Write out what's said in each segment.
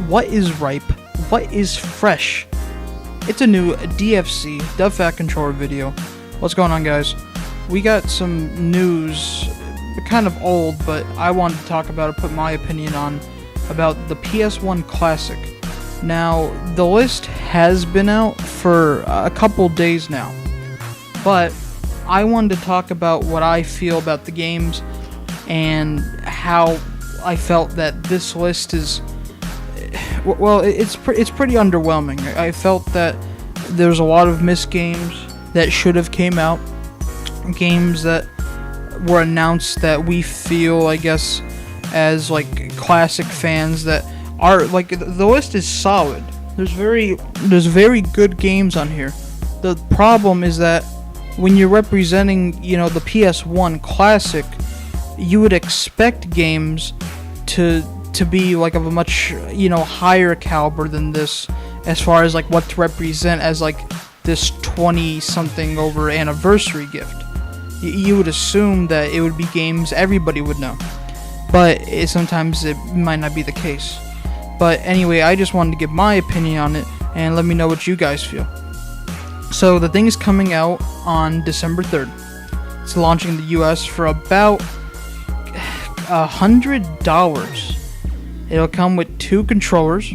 what is ripe, what is fresh. It's a new DFC, Dev Fat Controller video. What's going on, guys? We got some news, kind of old, but I wanted to talk about it, put my opinion on, about the PS1 Classic. Now, the list has been out for a couple days now, but I wanted to talk about what I feel about the games and how I felt that this list is, well, it's pretty underwhelming. I felt that there's a lot of missed games that should have came out, games that were announced that we feel, I guess, as like classic fans that are like, the list is solid. There's very good games on here. The problem is that when you're representing, the PS1 Classic, you would expect games to be like of a much, higher caliber than this, as far as like what to represent as like this 20-something over anniversary gift. You would assume that it would be games everybody would know, but sometimes it might not be the case. But anyway, I just wanted to give my opinion on it and let me know what you guys feel. So the thing is coming out on December 3rd. It's launching in the US for about $100. It'll come with 2 controllers,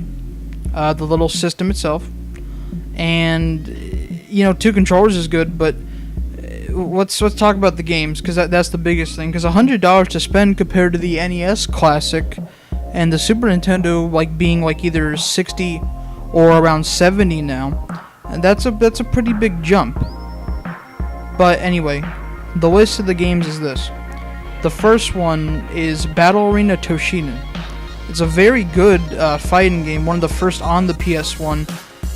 the little system itself, and 2 controllers is good, but let's talk about the games, because that's the biggest thing. Because $100 to spend compared to the NES Classic and the Super Nintendo like being like either 60 or around 70 now, and that's a pretty big jump. But anyway, the list of the games is this. The first one is Battle Arena Toshinden. It's a very good fighting game, one of the first on the PS1.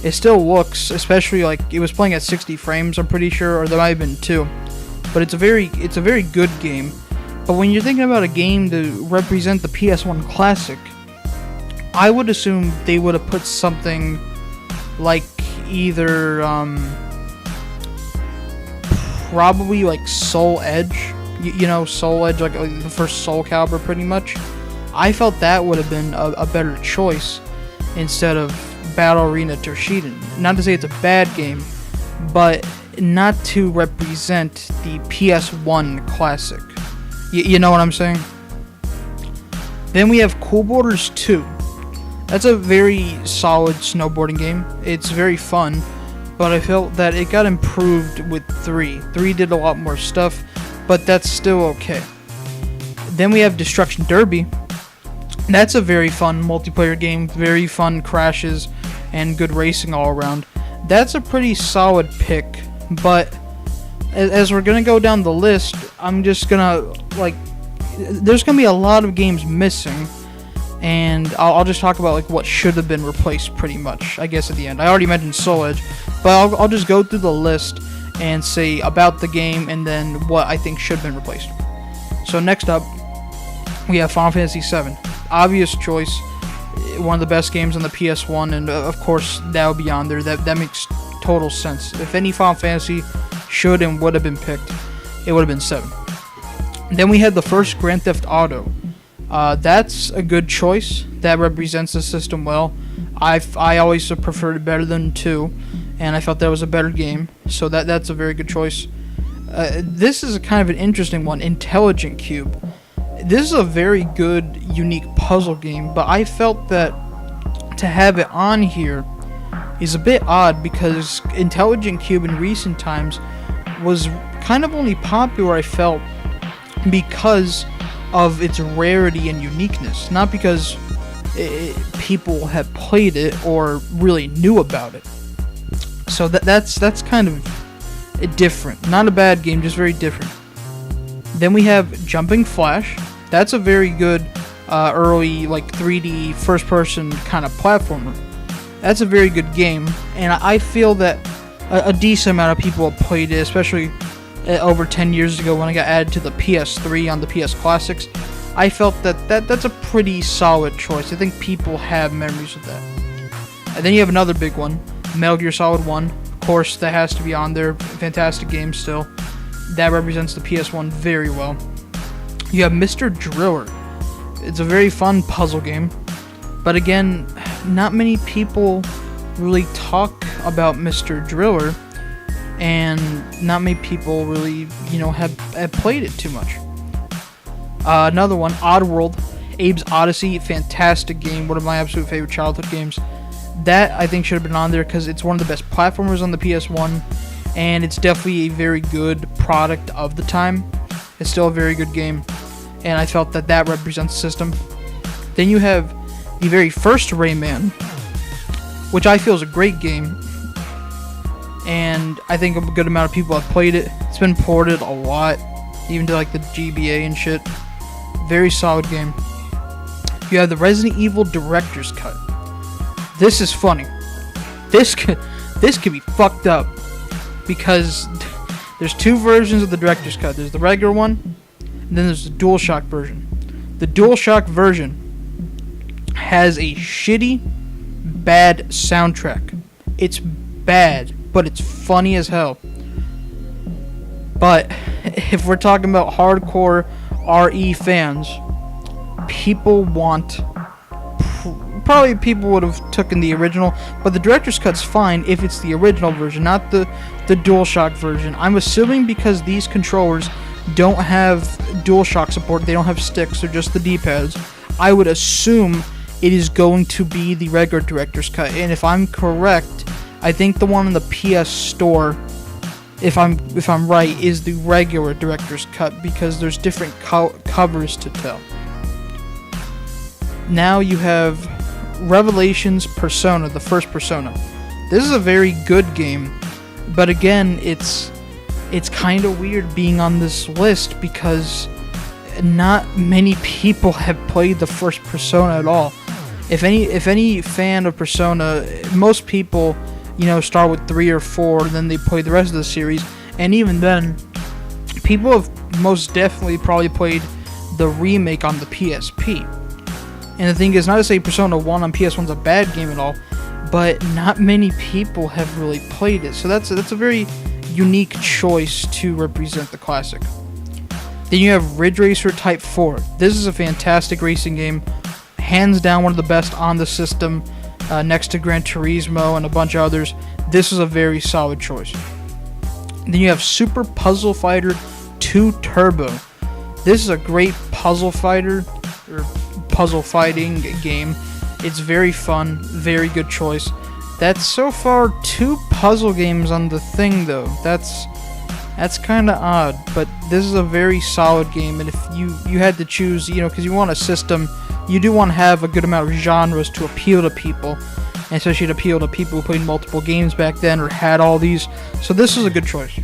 It still looks, especially like it was playing at 60 frames, I'm pretty sure, or there might have been 2. But it's a very good game. But when you're thinking about a game to represent the PS1 Classic, I would assume they would have put something like either probably like Soul Edge, Soul Edge, like the first Soul Calibur, pretty much. I felt that would have been a better choice instead of Battle Arena Toshinden. Not to say it's a bad game, but not to represent the PS1 Classic. You know what I'm saying? Then we have Cool Borders 2. That's a very solid snowboarding game. It's very fun, but I felt that it got improved with 3. 3 did a lot more stuff, but that's still okay. Then we have Destruction Derby. That's a very fun multiplayer game, very fun crashes, and good racing all around. That's a pretty solid pick, but as we're gonna go down the list, I'm just gonna, there's gonna be a lot of games missing, and I'll just talk about like what should have been replaced pretty much, I guess, at the end. I already mentioned Soul Edge, but I'll just go through the list and say about the game and then what I think should have been replaced. So next up, we have Final Fantasy VII. Obvious choice, one of the best games on the PS1, and of course that would be on there. That makes total sense. If any Final Fantasy should and would have been picked, it would have been 7. Then we had the first Grand Theft Auto. That's a good choice. That represents the system well. I always preferred it better than 2, and I felt that was a better game. So that's a very good choice. This is a kind of an interesting one, Intelligent Cube. This is a very good, unique puzzle game, but I felt that to have it on here is a bit odd, because Intelligent Cube in recent times was kind of only popular, I felt, because of its rarity and uniqueness, not because people had played it or really knew about it. So that's kind of different. Not a bad game, just very different. Then we have Jumping Flash. That's a very good early 3D first-person kind of platformer. That's a very good game, and I feel that a decent amount of people have played it, especially over 10 years ago when I got added to the PS3 on the PS Classics. I felt that's a pretty solid choice. I think people have memories of that. And then you have another big one, Metal Gear Solid 1. Of course, that has to be on there. Fantastic game still. That represents the PS1 very well. You have Mr. Driller. It's a very fun puzzle game, but again, not many people really talk about Mr. Driller, and not many people really, have played it too much. Another one, Oddworld, Abe's Odyssey, fantastic game, one of my absolute favorite childhood games. That, I think, should have been on there because it's one of the best platformers on the PS1, and it's definitely a very good product of the time. It's still a very good game, and I felt that represents the system. Then you have the very first Rayman, which I feel is a great game, and I think a good amount of people have played it. It's been ported a lot, even to like the GBA and shit. Very solid game. You have the Resident Evil Director's Cut. This is funny. This could be fucked up because there's two versions of the Director's Cut. There's the regular one, and then there's the DualShock version. The DualShock version has a shitty, bad soundtrack. It's bad, but it's funny as hell. But if we're talking about hardcore RE fans, people want... Probably people would have taken the original, but the Director's Cut's fine if it's the original version, not the DualShock version. I'm assuming because these controllers don't have DualShock support, they don't have sticks, they're just the D-pads, I would assume it is going to be the regular Director's Cut. And if I'm correct, I think the one in the PS Store, if I'm right, is the regular Director's Cut because there's different covers to tell. Now you have Revelations Persona, the first Persona. This is a very good game, but again, it's kind of weird being on this list because not many people have played the first Persona at all. If any fan of Persona, most people, start with 3 or 4, and then they play the rest of the series, and even then, people have most definitely probably played the remake on the PSP. And the thing is, not to say Persona 1 on PS1 is a bad game at all, but not many people have really played it. So that's a very unique choice to represent the classic. Then you have Ridge Racer Type 4. This is a fantastic racing game. Hands down one of the best on the system, next to Gran Turismo and a bunch of others. This is a very solid choice. Then you have Super Puzzle Fighter 2 Turbo. This is a great puzzle fighter, or puzzle fighting game. It's very fun, very good choice. That's so far 2 puzzle games on the thing though. That's kind of odd, but this is a very solid game, and if you had to choose, because you want a system, you do want to have a good amount of genres to appeal to people, and especially to appeal to people who played multiple games back then or had all these, so this is a good choice.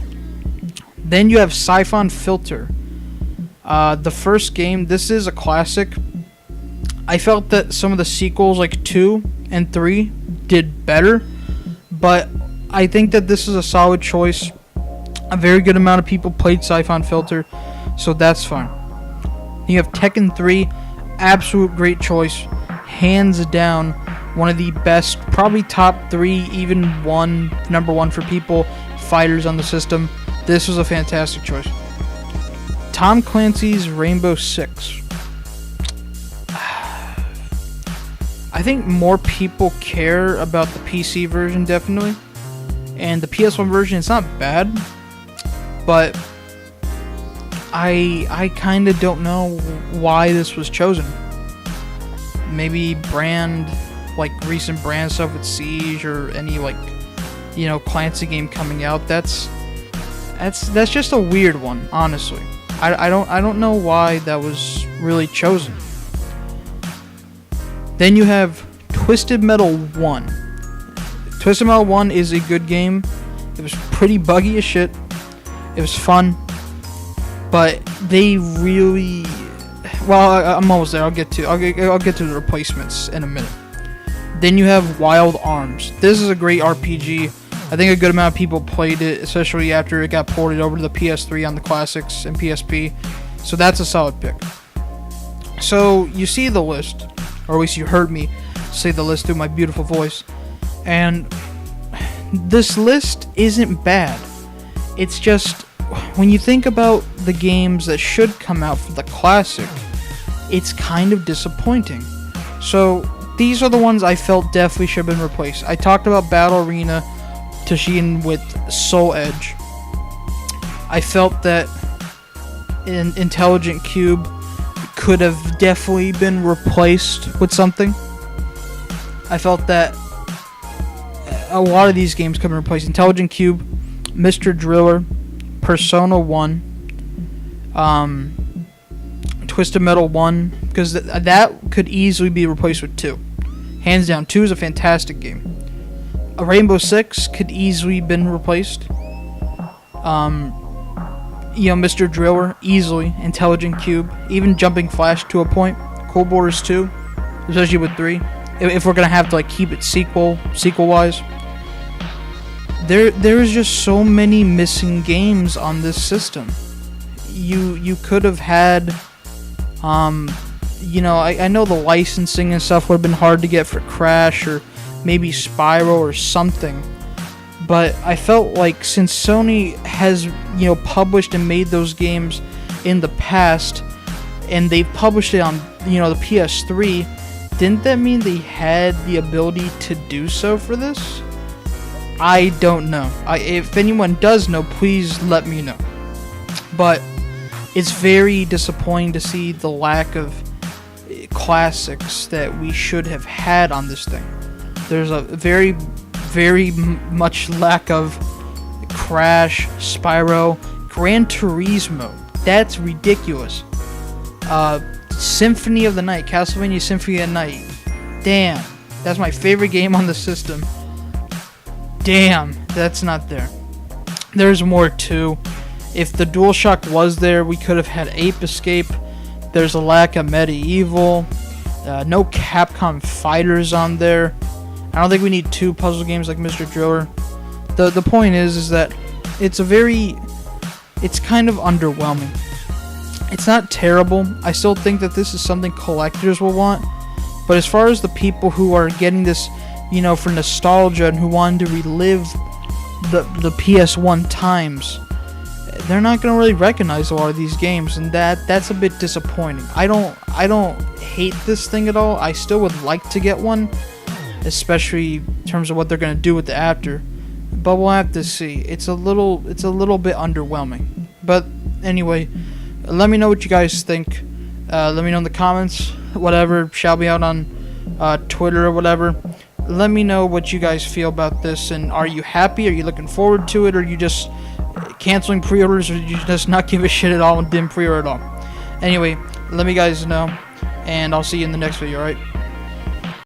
Then you have Siphon Filter. The first game, this is a classic. I felt that some of the sequels, like 2 and 3, did better, but I think that this is a solid choice. A very good amount of people played Siphon Filter, so that's fine. You have Tekken 3, absolute great choice. Hands down, one of the best, probably top 3, even number 1 for people, fighters on the system. This was a fantastic choice. Tom Clancy's Rainbow Six. I think more people care about the PC version, definitely. And the PS1 version, it's not bad. But I kind of don't know why this was chosen. Maybe recent brand stuff with Siege or any Clancy game coming out. That's just a weird one, honestly. I don't know why that was really chosen. Then you have Twisted Metal 1. Twisted Metal 1 is a good game. It was pretty buggy as shit. It was fun. But they really... Well, I'm almost there. I'll get to the replacements in a minute. Then you have Wild Arms. This is a great RPG. I think a good amount of people played it, especially after it got ported over to the PS3 on the classics and PSP. So that's a solid pick. So you see the list, or at least you heard me say the list through my beautiful voice. And this list isn't bad. It's just, when you think about the games that should come out for the classic, it's kind of disappointing. So these are the ones I felt definitely should have been replaced. I talked about Battle Arena Toshin with Soul Edge. I felt that Intelligent Cube could have definitely been replaced with something. I felt that a lot of these games could have been replaced. Intelligent Cube, Mr. Driller, Persona 1, Twisted Metal 1, because that could easily be replaced with 2. Hands down, 2 is a fantastic game. A Rainbow Six could easily been replaced. Mr. Driller, easily. Intelligent Cube, even Jumping Flash to a point. Cool Borders 2, especially with 3. If we're gonna have to keep it sequel-wise. There is just so many missing games on this system. You could have had, I know the licensing and stuff would have been hard to get for Crash or maybe Spyro or something. But I felt like since Sony has, published and made those games in the past, and they've published it on, the PS3, didn't that mean they had the ability to do so for this? I don't know. If anyone does know, please let me know. But it's very disappointing to see the lack of classics that we should have had on this thing. There's a very, very much lack of Crash, Spyro, Gran Turismo. That's ridiculous. Symphony of the Night, Castlevania Symphony of the Night. Damn, that's my favorite game on the system. Damn, that's not there. There's more too. If the DualShock was there, we could have had Ape Escape. There's a lack of Medieval. No Capcom Fighters on there. I don't think we need 2 puzzle games like Mr. Driller. The point is that it's kind of underwhelming. It's not terrible. I still think that this is something collectors will want. But as far as the people who are getting this, for nostalgia and who wanted to relive the PS1 times, they're not going to really recognize a lot of these games, and that's a bit disappointing. I don't hate this thing at all. I still would like to get one, especially in terms of what they're going to do with the after. But we'll have to see. It's a little bit underwhelming. But anyway, let me know what you guys think. Let me know in the comments. Whatever. Shout me out on Twitter or whatever. Let me know what you guys feel about this, and are you happy? Are you looking forward to it? Or are you just canceling pre-orders, or you just not give a shit at all and didn't pre-order at all? Anyway, let me guys know, and I'll see you in the next video, alright?